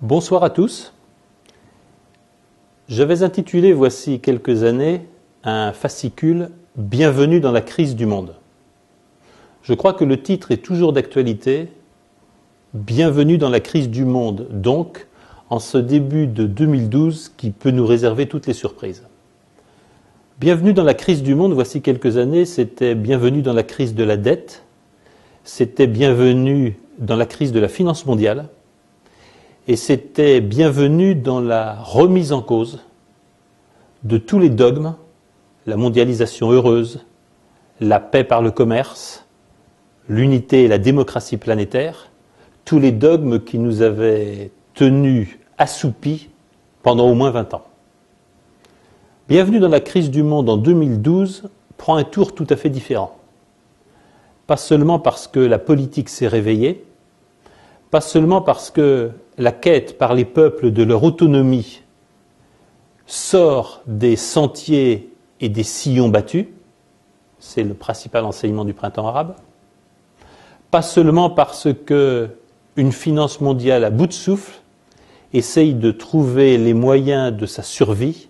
Bonsoir à tous. J'avais intitulé voici quelques années un fascicule « Bienvenue dans la crise du monde ». Je crois que le titre est toujours d'actualité. Bienvenue dans la crise du monde, donc en ce début de 2012 qui peut nous réserver toutes les surprises. Bienvenue dans la crise du monde, voici quelques années, c'était bienvenue dans la crise de la dette, c'était bienvenue dans la crise de la finance mondiale, et c'était bienvenue dans la remise en cause de tous les dogmes, la mondialisation heureuse, la paix par le commerce, l'unité et la démocratie planétaire, tous les dogmes qui nous avaient tenus assoupis pendant au moins 20 ans. Bienvenue dans la crise du monde en 2012 prend un tour tout à fait différent. Pas seulement parce que la politique s'est réveillée, pas seulement parce que la quête par les peuples de leur autonomie sort des sentiers et des sillons battus, c'est le principal enseignement du printemps arabe, pas seulement parce que une finance mondiale à bout de souffle essaye de trouver les moyens de sa survie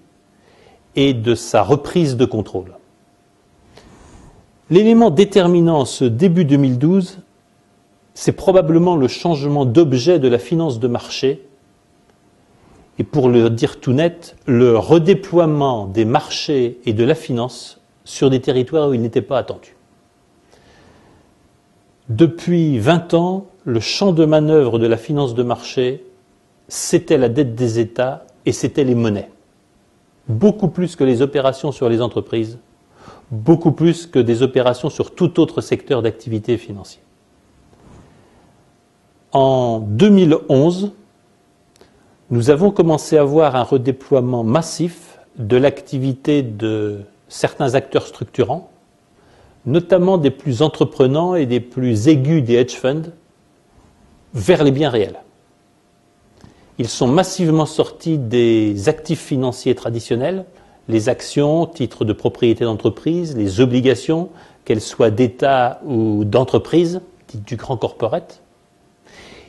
et de sa reprise de contrôle. L'élément déterminant ce début 2012, c'est probablement le changement d'objet de la finance de marché et pour le dire tout net, le redéploiement des marchés et de la finance sur des territoires où ils n'étaient pas attendus. Depuis 20 ans, le champ de manœuvre de la finance de marché, c'était la dette des États et c'était les monnaies. Beaucoup plus que les opérations sur les entreprises, beaucoup plus que des opérations sur tout autre secteur d'activité financière. En 2011, nous avons commencé à voir un redéploiement massif de l'activité de certains acteurs structurants, notamment des plus entreprenants et des plus aigus des hedge funds, vers les biens réels. Ils sont massivement sortis des actifs financiers traditionnels, les actions, titres de propriété d'entreprise, les obligations, qu'elles soient d'État ou d'entreprise, dites du grand corporate.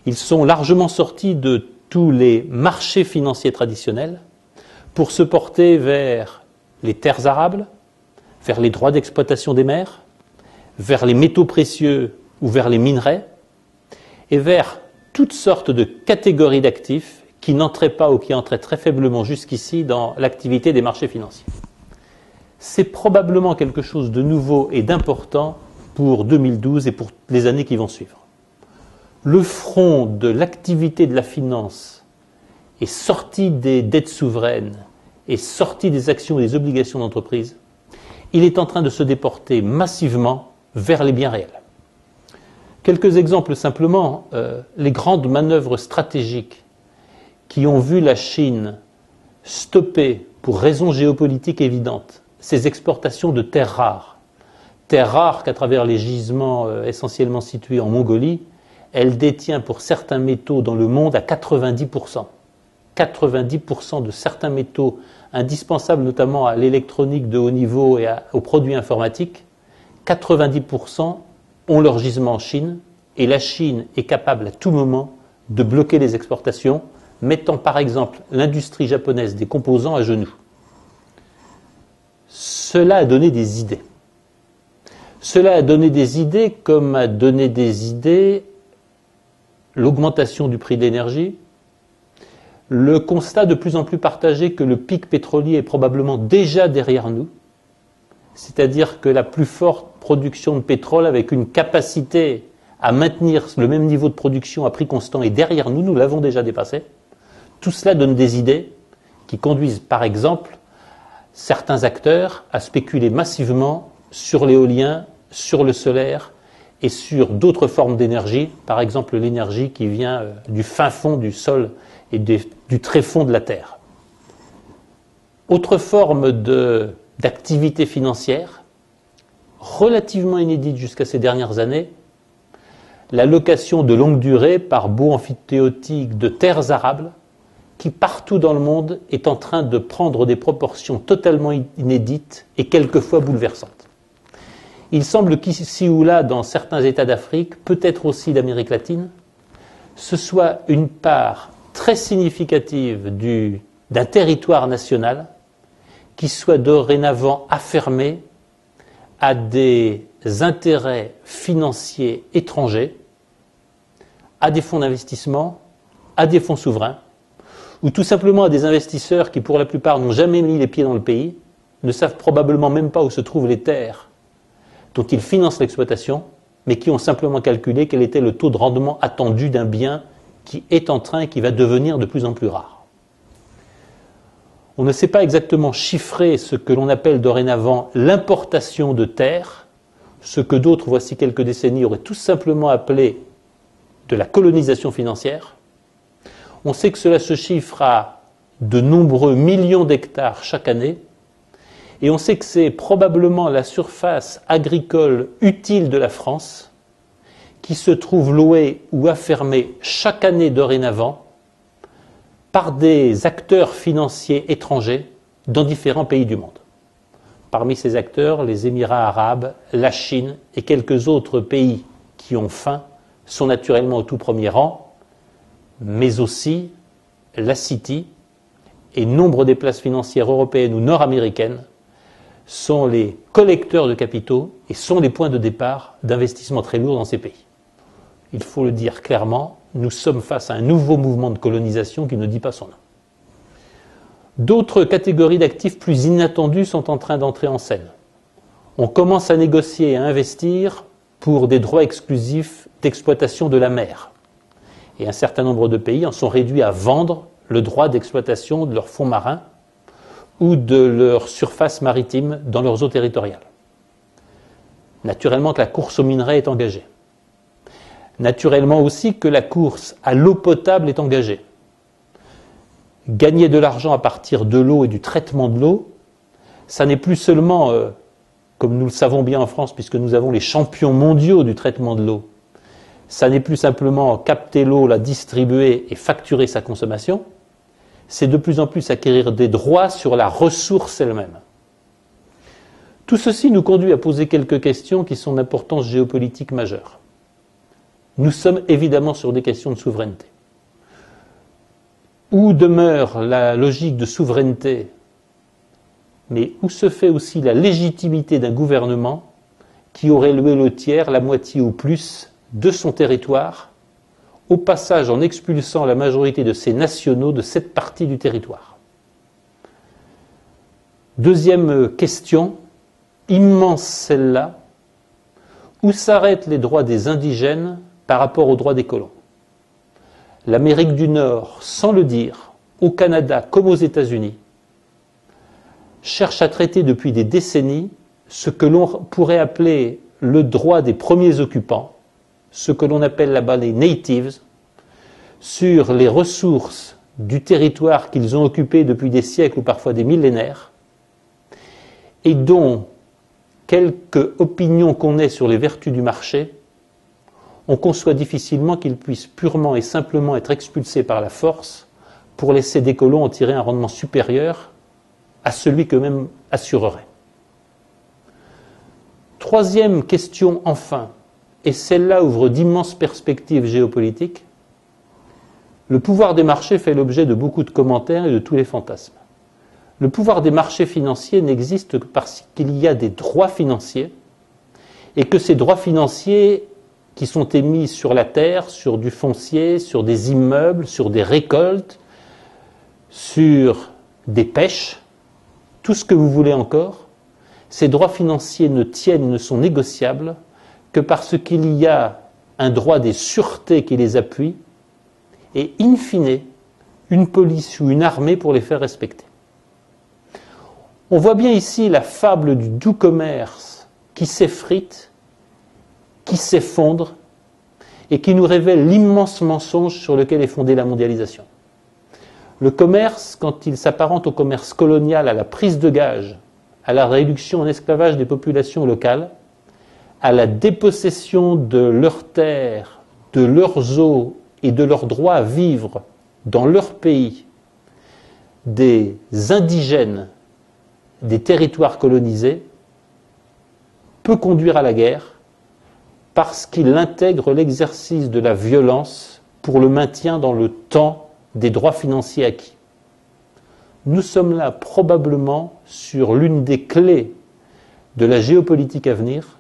Ils sont largement sortis de tous les marchés financiers traditionnels pour se porter vers les terres arables, vers les droits d'exploitation des mers, vers les métaux précieux ou vers les minerais, et vers toutes sortes de catégories d'actifs qui n'entraient pas ou qui entraient très faiblement jusqu'ici dans l'activité des marchés financiers. C'est probablement quelque chose de nouveau et d'important pour 2012 et pour les années qui vont suivre. Le front de l'activité de la finance est sorti des dettes souveraines et sorti des actions et des obligations d'entreprise. Il est en train de se déporter massivement vers les biens réels. Quelques exemples simplement, les grandes manœuvres stratégiques qui ont vu la Chine stopper, pour raisons géopolitiques évidentes, ses exportations de terres rares qu'à travers les gisements essentiellement situés en Mongolie, elle détient pour certains métaux dans le monde à 90%. 90% de certains métaux indispensables notamment à l'électronique de haut niveau et aux produits informatiques, 90% ont leur gisement en Chine et la Chine est capable à tout moment de bloquer les exportations, mettant par exemple l'industrie japonaise des composants à genoux. Cela a donné des idées. Cela a donné des idées comme a donné des idées l'augmentation du prix de l'énergie, le constat de plus en plus partagé que le pic pétrolier est probablement déjà derrière nous, c'est-à-dire que la plus forte production de pétrole avec une capacité à maintenir le même niveau de production à prix constant est derrière nous, nous l'avons déjà dépassé. Tout cela donne des idées qui conduisent par exemple certains acteurs à spéculer massivement sur l'éolien, sur le solaire, et sur d'autres formes d'énergie, par exemple l'énergie qui vient du fin fond du sol et du tréfonds de la terre. Autre forme d'activité financière, relativement inédite jusqu'à ces dernières années, la location de longue durée par baux amphithéotiques de terres arables, qui partout dans le monde est en train de prendre des proportions totalement inédites et quelquefois bouleversantes. Il semble qu'ici ou là, dans certains États d'Afrique, peut-être aussi d'Amérique latine, ce soit une part très significative d'un territoire national qui soit dorénavant affermé à des intérêts financiers étrangers, à des fonds d'investissement, à des fonds souverains, ou tout simplement à des investisseurs qui, pour la plupart, n'ont jamais mis les pieds dans le pays, ne savent probablement même pas où se trouvent les terres dont ils financent l'exploitation, mais qui ont simplement calculé quel était le taux de rendement attendu d'un bien qui est en train et qui va devenir de plus en plus rare. On ne sait pas exactement chiffrer ce que l'on appelle dorénavant l'importation de terres, ce que d'autres, voici quelques décennies, auraient tout simplement appelé de la colonisation financière. On sait que cela se chiffre à de nombreux millions d'hectares chaque année, et on sait que c'est probablement la surface agricole utile de la France qui se trouve louée ou affermée chaque année dorénavant par des acteurs financiers étrangers dans différents pays du monde. Parmi ces acteurs, les Émirats arabes, la Chine et quelques autres pays qui ont faim sont naturellement au tout premier rang, mais aussi la City et nombre des places financières européennes ou nord-américaines sont les collecteurs de capitaux et sont les points de départ d'investissements très lourds dans ces pays. Il faut le dire clairement, nous sommes face à un nouveau mouvement de colonisation qui ne dit pas son nom. D'autres catégories d'actifs plus inattendus sont en train d'entrer en scène. On commence à négocier et à investir pour des droits exclusifs d'exploitation de la mer. Et un certain nombre de pays en sont réduits à vendre le droit d'exploitation de leurs fonds marins ou de leur surface maritime dans leurs eaux territoriales. Naturellement que la course au minerai est engagée. Naturellement aussi que la course à l'eau potable est engagée. Gagner de l'argent à partir de l'eau et du traitement de l'eau, ça n'est plus seulement, comme nous le savons bien en France, puisque nous avons les champions mondiaux du traitement de l'eau, ça n'est plus simplement capter l'eau, la distribuer et facturer sa consommation, c'est de plus en plus acquérir des droits sur la ressource elle-même. Tout ceci nous conduit à poser quelques questions qui sont d'importance géopolitique majeure. Nous sommes évidemment sur des questions de souveraineté. Où demeure la logique de souveraineté, mais où se fait aussi la légitimité d'un gouvernement qui aurait loué le tiers, la moitié ou plus de son territoire, au passage en expulsant la majorité de ses nationaux de cette partie du territoire. Deuxième question, immense celle-là, où s'arrêtent les droits des indigènes par rapport aux droits des colons? L'Amérique du Nord, sans le dire, au Canada comme aux États-Unis, cherche à traiter depuis des décennies ce que l'on pourrait appeler le droit des premiers occupants, ce que l'on appelle là-bas les natives, sur les ressources du territoire qu'ils ont occupé depuis des siècles ou parfois des millénaires, et dont, quelque opinion qu'on ait sur les vertus du marché, on conçoit difficilement qu'ils puissent purement et simplement être expulsés par la force pour laisser des colons en tirer un rendement supérieur à celui qu'eux-mêmes assureraient. Troisième question enfin, et celle-là ouvre d'immenses perspectives géopolitiques, le pouvoir des marchés fait l'objet de beaucoup de commentaires et de tous les fantasmes. Le pouvoir des marchés financiers n'existe que parce qu'il y a des droits financiers et que ces droits financiers qui sont émis sur la terre, sur du foncier, sur des immeubles, sur des récoltes, sur des pêches, tout ce que vous voulez encore, ces droits financiers ne tiennent et ne sont négociables que parce qu'il y a un droit des sûretés qui les appuie et, in fine, une police ou une armée pour les faire respecter. On voit bien ici la fable du doux commerce qui s'effrite, qui s'effondre et qui nous révèle l'immense mensonge sur lequel est fondée la mondialisation. Le commerce, quand il s'apparente au commerce colonial, à la prise de gages, à la réduction en esclavage des populations locales, à la dépossession de leurs terres, de leurs eaux et de leur droit à vivre dans leur pays, des indigènes des territoires colonisés, peut conduire à la guerre parce qu'il intègre l'exercice de la violence pour le maintien dans le temps des droits financiers acquis. Nous sommes là probablement sur l'une des clés de la géopolitique à venir.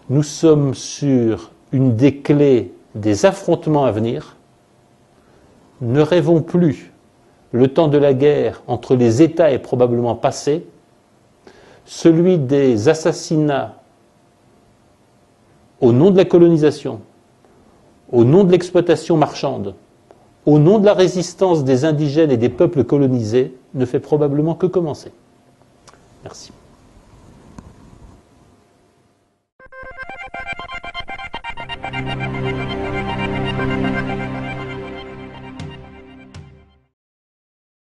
Nous sommes sur une des clés des affrontements à venir. Ne rêvons plus. Le temps de la guerre entre les États est probablement passé. Celui des assassinats au nom de la colonisation, au nom de l'exploitation marchande, au nom de la résistance des indigènes et des peuples colonisés, ne fait probablement que commencer. Merci.